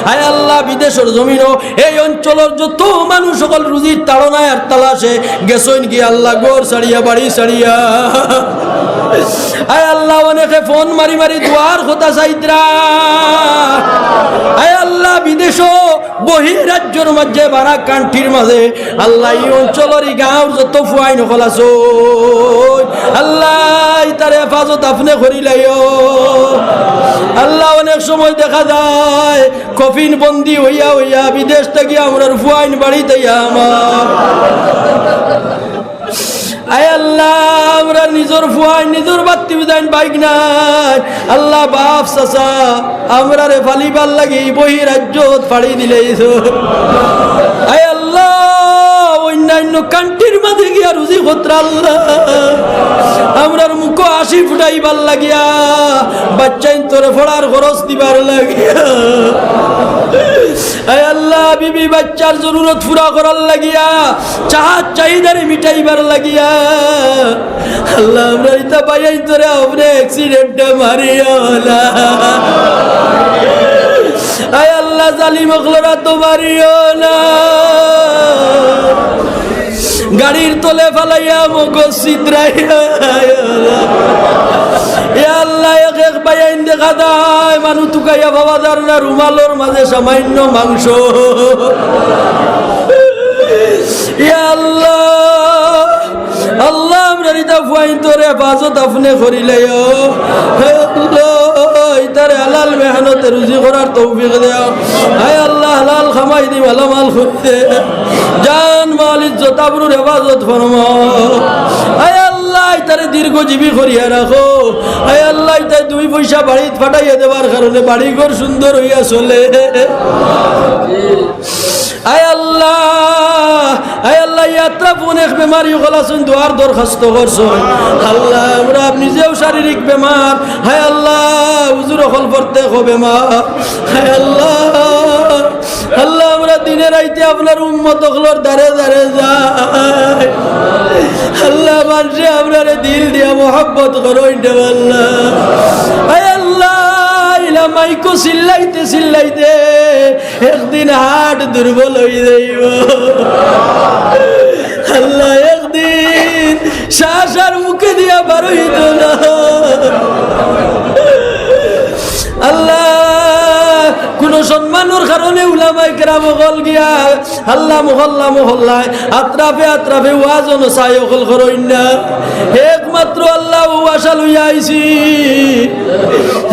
আয় আল্লাহ বিদেশের জমিনও এই অঞ্চলের যত মানুষ সকল রুজির তাড়নায় আর তালাশে গেছইন কি আল্লাহ গোর ছাড়িয়া বাড়ি ছাড়িয়া আয় আল্লাহ অনেকে ফোন মারি মারি দুয়ার কথা চাইতরা আয় আল্লাহ বিদেশ বহিরাজ্যের মাঝে বারা কান্ট্রির মাঝে আল্লাহ এই অঞ্চলের গাঁওর যত ফুয়াই নকল আছো আল্লাহ তার হেফাজত আপনি করিলাইও আল্লাহ অনেক সময় দেখা যায় কফিন বন্দি হইয়া হইয়া বিদেশ থেকে আমরা ফুয়াইন বাড়িতে আমার আয় আল্লাহ আমরা নিজের ফুয়াই নিজের বাত্তি বিদায় বাইক নাই আল্লাহ বাপ চাচা আমরা রে ফালিবার লাগি বহিরাজ্যত ফাড়ি দিলেইছো আয় আল্লাহ অন্যান্য কান্ট্রির মাঝে গিয়া রুজি খতরা আল্লাহ আমরার মুখ হাসি ফুটাইবার লাগিয়া বাচ্চাইন তোরে ফড়ার খরচ দিবার লাগিয়া আয় আল্লাহ বিবি বাচ্চার জরুরত পুরা করার লাগিয়া চাহাত চাহিদারে মিটাইবার লাগিয়া আল্লাহ আমরা ইতা পাইয়াই তোরে আপনি অ্যাক্সিডেন্টে মারিও না আয় আল্লাহ জালিম অখলরা তো মারিও না গাড়ির তলে ফালাইয়া মগজ ছিদ্রাইয়া আল্লাহ এক বাইন দেখা যায় মানুষ টুকাইয়া বাবা যার না রুমালোর মাঝে সামান্য মাংস আল্লাহ আল্লাহ আমরা রিতা ফুয়াইন তোরে হেফাজত আপনি করিলেও ইতারে হালাল মেহনতে রুজি করার তৌফিক দেও হায় আল্লাহ হালাল খামাই দি ভালো মাল করতে জান মাল ইজ্জত আবরুর হেফাজত ফরমাও হায় আল্লাহ ইতারে দীর্ঘজীবী করিয়া রাখো হায় আল্লাহ ইতারে দুই পয়সা বাড়িতে ফাটাইয়া দেওয়ার কারণে বাড়ি ঘর সুন্দর হইয়া চলে আয় আল্লাহ ইয়াত্রা অনেক বেমারি গলাছুন দোয়ার দরখাস্ত করছুন আল্লাহ আমরা নিজেও শারীরিক বেমার হায় আল্লাহ হুজুর হল পড়তে বেমার হায় আল্লাহ আল্লাহ আমরা দিনে রাইতে আপনার উম্মত হলর দারে দারে যায় আল্লাহ মানুষে আপনার দিল দিয়া মোহাব্বত করো আল্লাহ হায় আল্লাহ মাইকো চিল্লাইতে চিল্লাইতে একদিন হাট দুর্বল হয়ে যাইব আল্লাহ একদিন শ্বাসার মুখে দিয়া বার হইত না আল্লাহ কোন সম্মানের কারণে উলামায়ে কেরাম হল গিয়া আল্লাহ মহল্লা মহল্লায় আত্রাফে আত্রাফে ওয়াজন চাই অকল করইন না একমাত্র আল্লাহ ও আশা লইয়া আইছি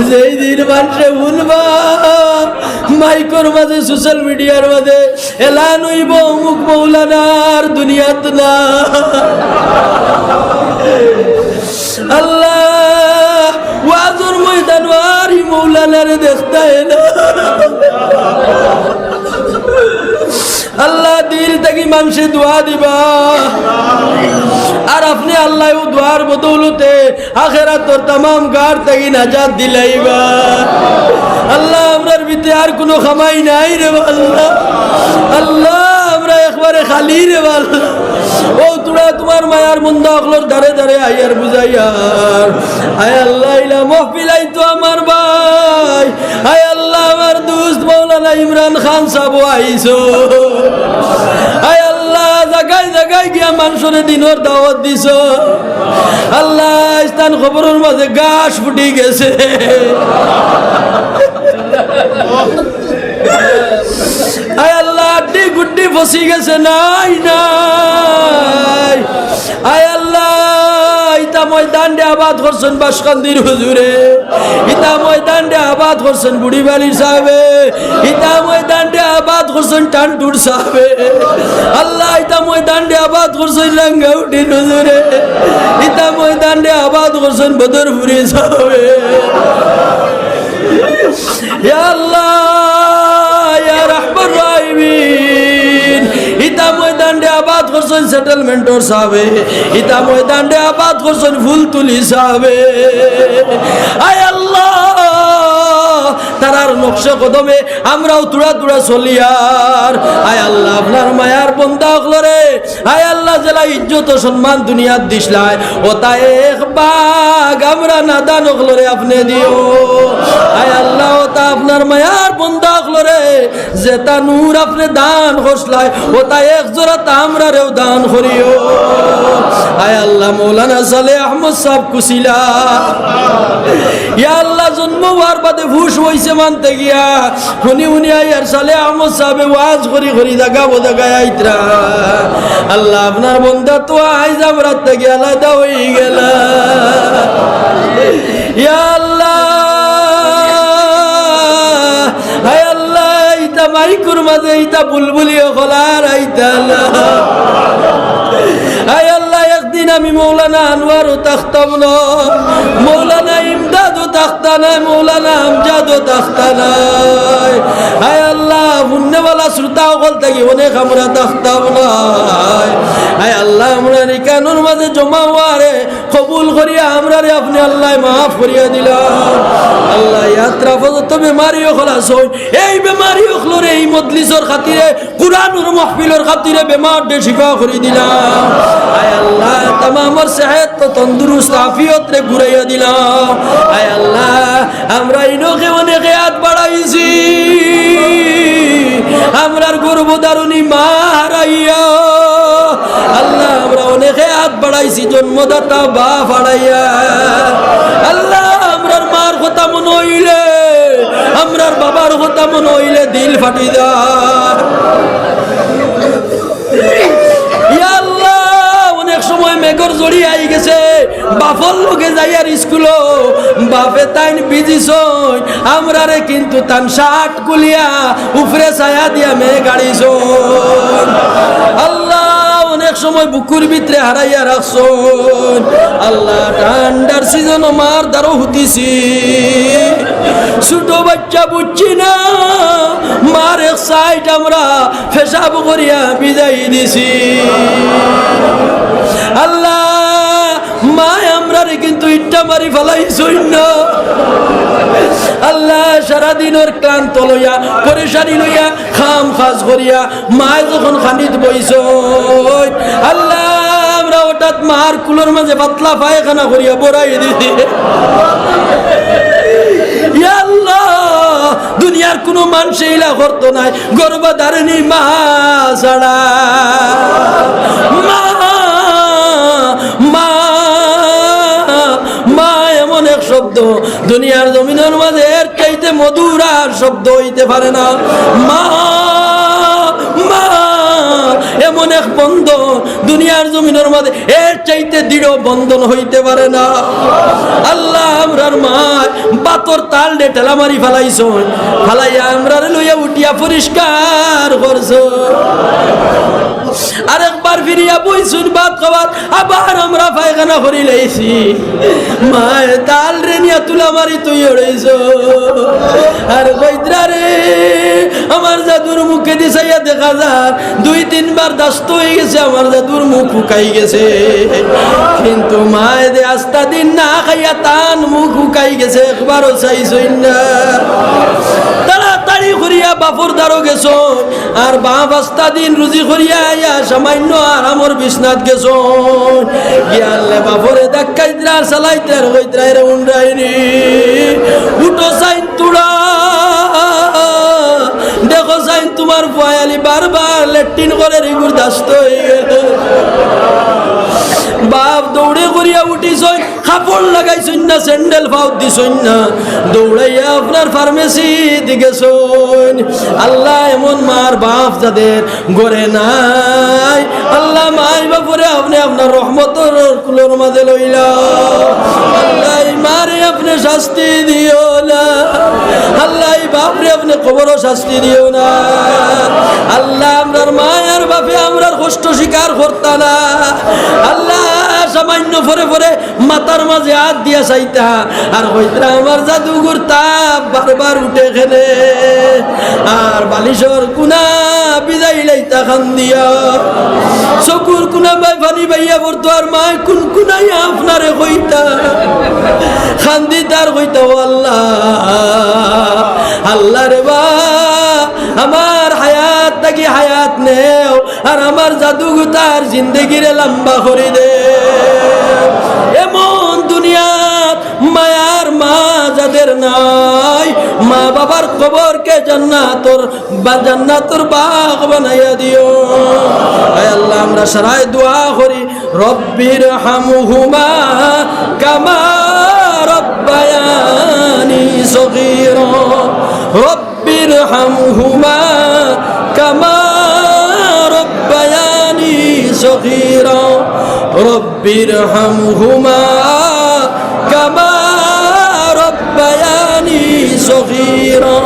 যেই দিন মানুষে ভুলবা মাইকর মাঝে সোশ্যাল মিডিয়ার মাঝে এলান হইব অমুক মৌলানার দুনিয়াত না আল্লাহ ওয়াজর ময়দান ওয়ারি মৌলানারে দেখতে না আল্লাহ দিল থেকে মানুষে দোয়া দিবা আর আপনি আল্লাহ ও দোয়ার বদৌলতে আখিরাতের तमाम গার থেকে নাজাত দিলাইবা আল্লাহ আমরার ভিতরে আর কোনো খামাই নাই রে আল্লাহ আল্লাহ আমরা একবারে খালি রে আল্লাহ ও তোরা তোমার মায়ার মুন্দা অকলর দারে দারে আইয়ার বুঝাইয়ার আয় আল্লাহ ইলা মহফিলাই তো আমার ভাই আয় আল্লাহ আমার দোস্ত মাওলানা ইমরান খান সাহেব আইছো আয় আল্লাহ জায়গায় জায়গায় গিয়া মানুষের দিনের দাওয়াত দিছো আল্লাহ স্থান খবরের মাঝে গাছ ফুটি গেছে আয় আল্লাহ আড্ডি গুড্ডি ফসি গেছে নাই নাই আয় আল্লাহ ইতা ময়দান দে আবাদ করছেন বাসকান্দির হুজুরে ইতা ময়দান দে আবাদ করছেন বুড়িবালির সাহেবে ইতা ময়দান দে আবাদ করছেন টানটুর সাহেবে আল্লাহ ইতা ময়দান দে আবাদ করছেন রাঙ্গাউটির হুজুরে ইতা ময়দান দে আবাদ করছেন বদরপুরি সাহেবে ইয়া আল্লাহ ইয়া রাহমান রাহিমিন ইতা ময়দান দে আবাদ করছেন সেটেলমেন্টর সাহেবে ইতা ময়দান দে আবাদ করছেন ফুলতুলি সাহেবে আয় আল্লাহ তারার নকশা কদমে আমরাও তুড়া তুড়া চলিয়ার আয় আল্লাহ আপনার মায়ার বন্দা হলরে আয় আল্লাহ জেলা ইজ্জত সম্মান দুনিয়াত দিসলাই ও তাই এক বাগ আমরা নাদান হলরে আপনি দিও আয় আল্লাহ ও তা আপনার মায়ার বন্দা হলরে যেটা নূর আপনি দান করছলাই ওটা এক জোড়া তামরারেও দান করিও আয় আল্লাহ মৌলানা সালে আহমদ সাহেব কুশিলা ইয়া আল্লাহ জন্ম হওয়ার বাদে হুশ হইছে মানতে গিয়া উনি আয়ার সালে আহমদ সাহেব ওয়াজ করি করি জাগাবো জাগায় আইতরা আল্লাহ আপনার বন্ধা তো আইজ আমরা থেকে আলাদা হয়ে গেল ইয়া আল্লাহ আয় আল্লাহ ইতা মাইকুর মাঝে ইতা বুলবুলিও খোলার আইতা আয় আল্লাহ একদিন আমি মৌলানা আনোয়ারও থাকতাম না মৌলানা ইমদাদও থাকতা নাই মৌলানা আমজাদও থাকতা নাই আয় আল্লাহ পুণ্যওয়ালা শ্রোতা সকল থাকি অনেক আমরা থাকতাম নাই আয় আল্লাহ আমরা নিকানোর মাঝে জমা হওয়ারে কবুল করিয়া আমরা রে আপনি আল্লাহ মাফ করিয়া দিলাম আল্লাহ ইয়াত্রা পর্যন্ত বেমারিও খলাস হই এই বেমারিও খলরে এই মজলিসের খাতিরে কুরআনুর মাহফিলের খাতিরে বেমার দে শিফা করে দিলাম আয় আল্লাহ तमामर सेहत तो तंदुरुस्त आफियत रे घुराइया दिलाम आय अल्लाह हमरा इनोके अनेके हाथ बढ़ाइছি আমরার গর্ভধারণী মা হারাইয়া আল্লাহ আমরা অনেকে হাত বাড়াইছি জন্মদাতা বাপ হারাইয়া আল্লাহ আমরার মার কথা মনে হইলে আমরার বাবার কথা মনে হইলে দিল ফাটি যায় ইয়া আল্লাহ অনেক সময় মেঘর জড়ি আই গেছে বাপর লোকে যাই আর স্কুলো বাপে তাইন বিজিস আমরা রে কিন্তু তান শার্ট গুলিয়া উপরে ছায়া দিয়া মে গাড়িছ আল্লাহ অনেক সময় বুকুর ভিতরে হারাইয়া রাখছ আল্লাহ ঠান্ডার সিজন মার দ্বারও হুতিছি ছোট বাচ্চা বুঝছি না মার এক সাইড আমরা পেশাব করিয়া বিদায় দিছি আল্লাহ মা আমরা কিন্তু ইট্টা মারি ফেলাইছই না আল্লাহ সারাদিনের ক্লান্ত লইয়া পরেশানি লইয়া খাম খাজ করিয়া মায় যখন খানিত বইছ আল্লাহ আমরা হঠাৎ মার কুলোর মাঝে পাতলা পায়খানা করিয়া বড়াই দিছি ইয়া আল্লাহ দুনিয়ার কোনো মানুষ ইলা করতো নাই গর্ভধারিণী মা ছাড়া মা মা মা এমন এক শব্দ দুনিয়ার জমিনের মাঝে এর চাইতে মধুর আর শব্দ হইতে পারে না মা মা এমন এক বন্ধন দুনিয়ার জমিনের মাঝে এর চাইতে দৃঢ় বন্ধন হইতে পারে না আল্লাহ আমরার মা বাতর তাল ডে ঠেলা মারি ফেলাইছ ফেলাইয়া আমরার লইয়া উঠিয়া পরিষ্কার করছ আরেকবার ফিরিয়া বইছুন ভাত খাবার আবার আমরা পায়খানা করি লাইছি মায় তাল রে নিয়া তুলা মারি তুই ওড়াইছ আর কইত্রা রে আমার জাদুর মুখে দিছাইয়া দেখা যার 2-3 বার দাস্ত হয়ে গেছে আমার জাদুর মুখ শুকাই গেছে কিন্তু মায় দে আস্তা দিন না খাইয়া তান মুখ শুকাই গেছে একবারও চাইছই না তাড়াতাড়ি করিয়া বাপর দ্বারও গেছ আর বাপ আস্তা দিন রুজি করিয়া আইয়া সামান্য আরামর বিছনাত গেছ গিয়ালে বাপরে ধাক্কাইত্রা চালাইতে আর কইত্রা রে উন্ডাইনি উঠো সাইন তুড়া দেখো সাইন তোমার পয়ালি বারবার লেট্রিন করে রিগুর দাস্ত হয়ে গেল বাপ দৌড়ে করিয়া উঠিস কাপড় লাগাইছই না স্যান্ডেল পাউত দিছই না দৌড়াইয়া আপনার ফার্মেসি দিকে আল্লাহ এমন মার বাপ যাদের গড়ে নাই আল্লাহ মাই বাপরে আপনি আপনার রহমতের কুলোর মাঝে লইলা আল্লাহ মারে আপনি শাস্তি দিও না আল্লাহ বাপরে আপনি কবরও শাস্তি দিও না আল্লাহ আমরার মায়ের বাপে আমরার কষ্ট স্বীকার করতা না আল্লাহ সামান্য পরে পরে মাথার মাঝে হাত দিয়া চাইতা আর হইতরা আমার জাদুঘর তাপ বারবার উঠে খেলে আর বালিশর কুনা বিদায় লাইতা খান দিয়া চকুর কুনা বাই পানি বাইয়া পড়তো আর মায় কোন কুনাই আপনারে কইতা খান্দি তার কইতা আল্লাহ আল্লাহ রে বা আমার হায়াত থাকি হায়াত নেও আর আমার জাদুঘর জিন্দগিরে লম্বা করে দে এমন দুনিয়াত মায়ার মা যাদের নাই, মা বাবার কবরকে জান্নাতর বাগ বানাইয়া দিও। আয় আল্লাহ আমরা সারাই দোয়া করি, রব্বির হামহুমা কামা রব্বায়ানি সগীরা, রব্বির হামহুমা কামা রব্বায়ানি সগীরা, রব্বির হামহুমা কামা রব্বায়ানি সগীরা।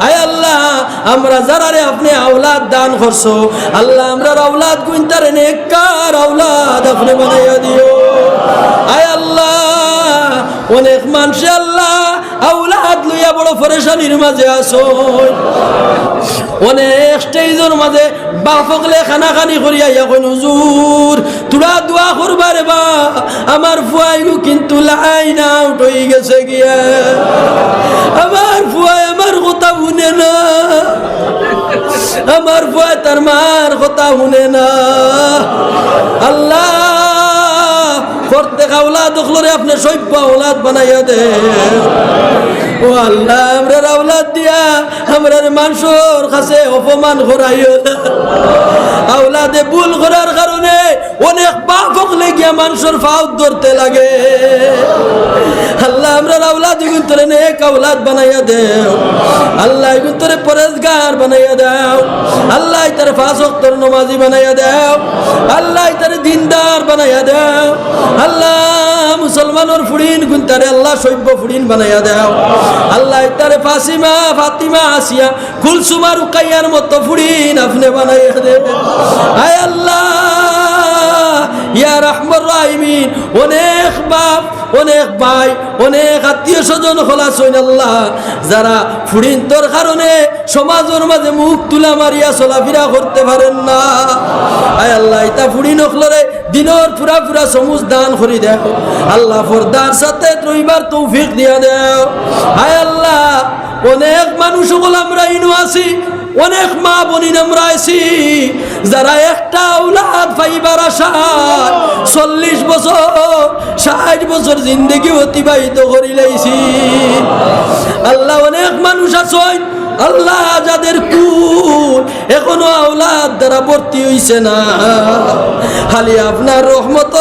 আয় আল্লাহ আমরা যারারে আপনি আওলাদ দান করছো, আল্লাহ আমরা আওলাদ গুনতারে নেককার আওলাদ আপনি বানাইয়া দিও। আয় আল্লাহ অনেক মানুষ আল্লাহ আওলাদ লইয়া বড় পরেশানির মাঝে আসো, অনেক স্টেজের মাঝে বাপকলে খানাখানি করিয়া ইয়া কইন হুজুর তোরা দোয়া করবা রে বা, আমার ফুয়াইগু কিন্তু লাইন আউট হয়ে গেছে গিয়া, আমার ফুয়াই আমার কথা শুনে না, আমার ফুয়াই তার মার কথা শুনে না। আল্লাহ প্রত্যেক আওলাদ ওগুলোরে আপনি সভ্য আওলাদ বানাইয়া দে। ও আল্লাহ আমরার আওলাদ দিয়া আমরার মানুষের কাছে অপমান করাইও না। আওলাদে ভুল করার কারণে অনেক পাপ হলে গিয়া মানুষের ফাউদ ধরতে লাগে। আল্লাহ আমরার আওলাদ এগুন তোরে নেক আওলাদ বানাইয়া দেও। আল্লাহ এগুন তোরে পরেজগার বানাইয়া দাও। আল্লাহ তারে 5 ওয়াক্তের নামাজি বানাইয়া দাও। আল্লাহ তারে দিনদার বানাইয়া দাও। আল্লাহ মুসলমানের ফুড়িন গুনতারে আল্লাহ সভ্য ফুড়িন বানাইয়া দাও। আল্লাহ তারে ফাসিমা ফাতিমা আসিয়া কুলসুমা রুকাইয়ার মতো ফুড়িন আপনি বানাইয়া দে। আয় আল্লাহ ইয়া রাহমান রাহিমিন, অনেক বাপ অনেক ভাই অনেক আত্মীয় স্বজন খোলাছেন আল্লাহ, যারা ফুড়িন তোর কারণে সমাজের মাঝে মুখ তুলা মারিয়া চলাফেরা করতে পারেন না। আয় আল্লাহ ইতা ফুড়িন হলরে দিনের পুরা পুরা সমুজ দান করে দেও। আল্লাহ ফরদার সাথে রইবার তৌফিক দিয়া দেও। আয় আল্লাহ অনেক মানুষ সকল আমরা ইনু আছি, অনেক মা বোনিন আমরা আছি, যারা একটা আওলাদ পাইবার আশায় 40 বছর 60 বছর জিন্দগি অতিবাহিত করি লাইছি। আল্লাহ অনেক মানুষ আছেন আল্লাহ যাদের কুল এখনো আওলাদ দ্বারা ভর্তি হইছে না, খালি আপনার রহমত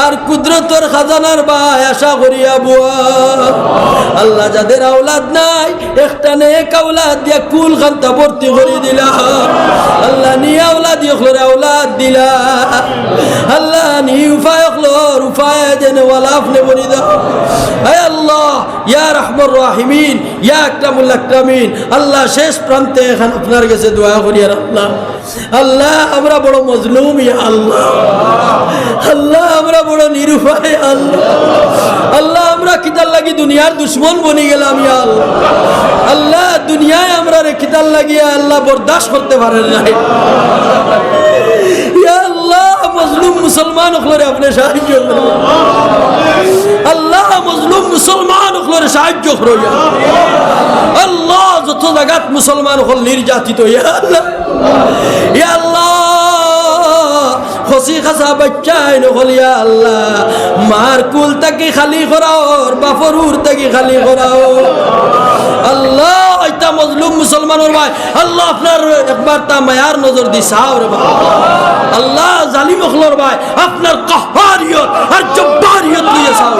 আর কুদরতর খাজানার ভাই আশা করিয়া বুয়া। আল্লাহ যাদের আওলাদ নাই একটা নেক আওলাদ দিয়া কুল খান্তা ভর্তি করে দিলা। আল্লাহ নি আওলাদ ইখলর আওলাদ দিলা। আল্লাহ নি উফায় ইখলর উফায় দেনে ওয়ালা আপনি বলি দাও। হে আল্লাহ ইয়া রাহমান রাহিমিন ইয়া আকরামুল আকরামিন, আল্লাহ শেষ প্রান্তে এখন আপনার কাছে দোয়া করি। আল্লাহ আল্লাহ আমরা বড় মজলুম, ইয়া আল্লাহ আল্লাহ আমরা বড় নিরুপায়। আল্লাহ আল্লাহ আমরা কিতার লাগি দুনিয়ার দুশ্মন বনি গেলাম। ইয়া আল্লাহ আল্লাহ দুনিয়ায় আমরা রে কিতার লাগিয়া আল্লাহ বরদাস্ত করতে পারেন নাই। ইয়া আল্লাহ মজলুম মুসলমান হলে আপনি সাহায্য করুন। আল্লাহ মজলুম মুসলমান হলে সাহায্য করুন। আল্লাহ যত জায়গাত মুসলমান হল নির্যাতিত, ইয়া আল্লাহ ইয়া আল্লাহ খসি খাসা বাচ্চাই নহল, ইয়া আল্লাহ মার কুল তাকে খালি করাও, বাপর উর তাকে খালি করাও। আল্লাহ এটা মজলুম মুসলমানের ভাই আল্লাহ আপনার একবার তা মায়ার নজর দি চাও রে ভাই। আল্লাহ জালিম হলর ভাই আপনার কাহারিয়ত আর জব্বারিয়ত নিয়ে চাও।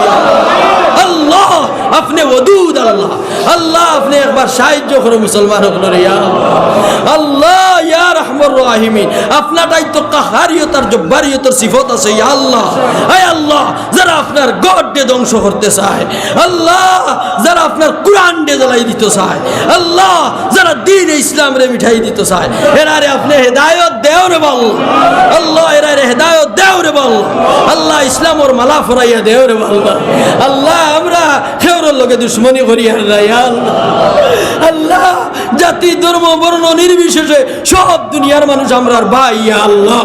আল্লাহ আপনি ওদুদ, আল্লাহ আল্লাহ আপনি একবার সাহায্য করো মুসলমান হলর। ইয়া আল্লাহ ইয়া রাহমান রাহিমিন আপনারটাই তো কাহারিয়ত আর জব্বারিয়তের সিফত আছে। ইয়া আল্লাহ আয় আল্লাহ যারা আপনার গড দিয়ে ধ্বংস করতে চায়, আল্লাহ যারা আপনার কোরআন দিয়ে জ্বালাই দিতে চায়, আল্লাহ যারা দ্বীন ইসলাম রে মিঠাই দিতে চায়, এরারে আপনি হেদায়ত দেও রে বল। আল্লাহ এরারে হেদায়ত দেও রে বল। আল্লাহ ইসলামর মালা ফরাইয়া দেও রে বল। আল্লাহ আমরা খেউরের লগে দুশ্মনী করি আর নাই। আল্লাহ আল্লাহ জাতি ধর্ম বর্ণ নির্বিশেষে সব দুনিয়ার মানুষ আমরার ভাই। আল্লাহ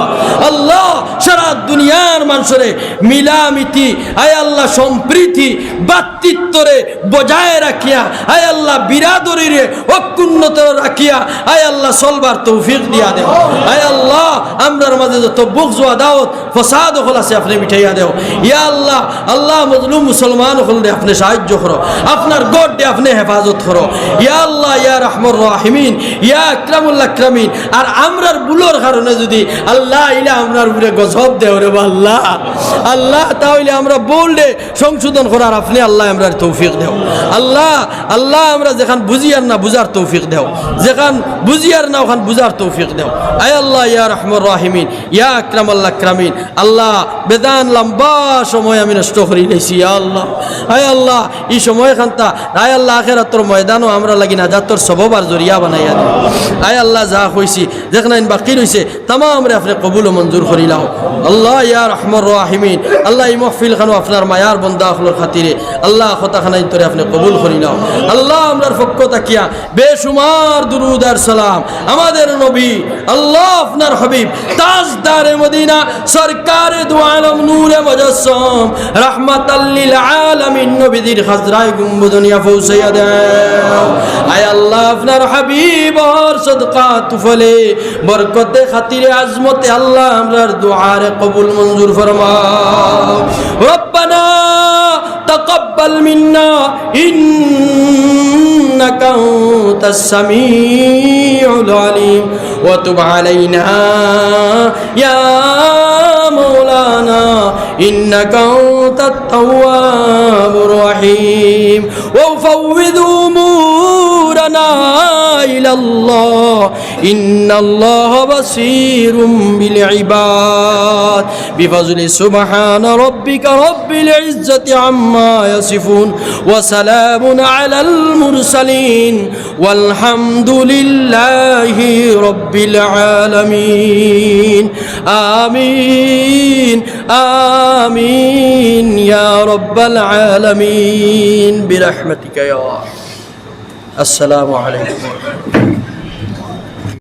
আল্লাহ সারা দুনিয়ার মানুষরে মিলামিতি আয় আল্লাহ সম্প্রীতি ভাতৃত্বরে বজায় রাখিয়া আয় আল্লাহ বিরাদরিরে অক্ষুণ্ণ ভিতরে রাখিয়া আয় আল্লাহ চলবার তৌফিক দিয়া দেও। আয় আল্লাহ আমরার মাঝে যত বুক জোয়া দাওত ফসাদ হল আছে আপনি মিঠাইয়া দেও। ইয়া আল্লাহ, আল্লাহ মজলুম মুসলমান হল দে আপনি সাহায্য করো, আপনার গড় দে আপনি হেফাজত করো। ইয়া আল্লাহ ইয়া রহমান রাহিমিন ইয়া আকরামুল আকরামিন। আর আমরার বুলোর কারণে যদি আল্লাহ ইলা আমরার উপরে গজব দেও রে আল্লাহ, আল্লাহ তাহলে আমরা বললে সংশোধন করার আপনি আল্লাহ আমরার তৌফিক দেও। আল্লাহ আল্লাহ আমরা যেখান বুঝি আর না বুঝার তৌফিক দেও, যেখান বুঝি আর না ওখান বুঝার তৌফিক দেও। আয় আল্লাহ ইয়া রহমান রাহিমিন ইয়া আকরামুল আকরামিন। আল্লাহ বেদান লম্বা সময় আমি নষ্ট করি লেছি। ইয়া আল্লাহ, আয় আল্লাহ এই সময় খান্তা আয় আল্লাহ আখিরাতের ময়দানও আমরা লাগি না যা তোর সববার জরিয়া বানাইয়া দে। আয় আল্লাহ যা হইছি যেখানে বাকি রইছে তামাম রে আপনি কবুল ও মঞ্জুর করি লাও। আল্লাহ ইয়া রহমান রাহিমিন। আল্লাহ এই মহফিল খানো আপনার মায়ার বন্দা হলোর খাতিরে আল্লাহ খতাখানাই তোরে আপনি কবুল করি নাও। আল্লাহ আমরার পক্ষ তাকিয়া বেশুমার দুরুদ আর সালাম আমাদের নবী আল্লাহ আপনার হাবিব তাজদারে মদিনা সরকারে দু আলম নূরে মুজাসসাম রাহমাতাল লিল আলামিন নবীদের খাজরায়ে গুম্বদনিয়া পৌঁছাইয়া দাও। আয় আল্লাহ আপনার হাবিব আর সদকা তুফলে বরকতে খাতিরে আজমতে আল্লাহ আমরার দুআরে কবুল মঞ্জুর ফরমাও। রব্বানা তাকাব্বাল মিন্না إنك أنت السميع العليم وتب علينا يا مولانا إنك أنت التواب الرحيم وفوض أمورنا إلى الله إن الله بصير بالعباد بفضل سبحان ربك رب العزة عما يصفون وسلام على المرسلين والحمد لله رب العالمين آمين آمين يا رب العالمين برحمتك يا السلام عليكم.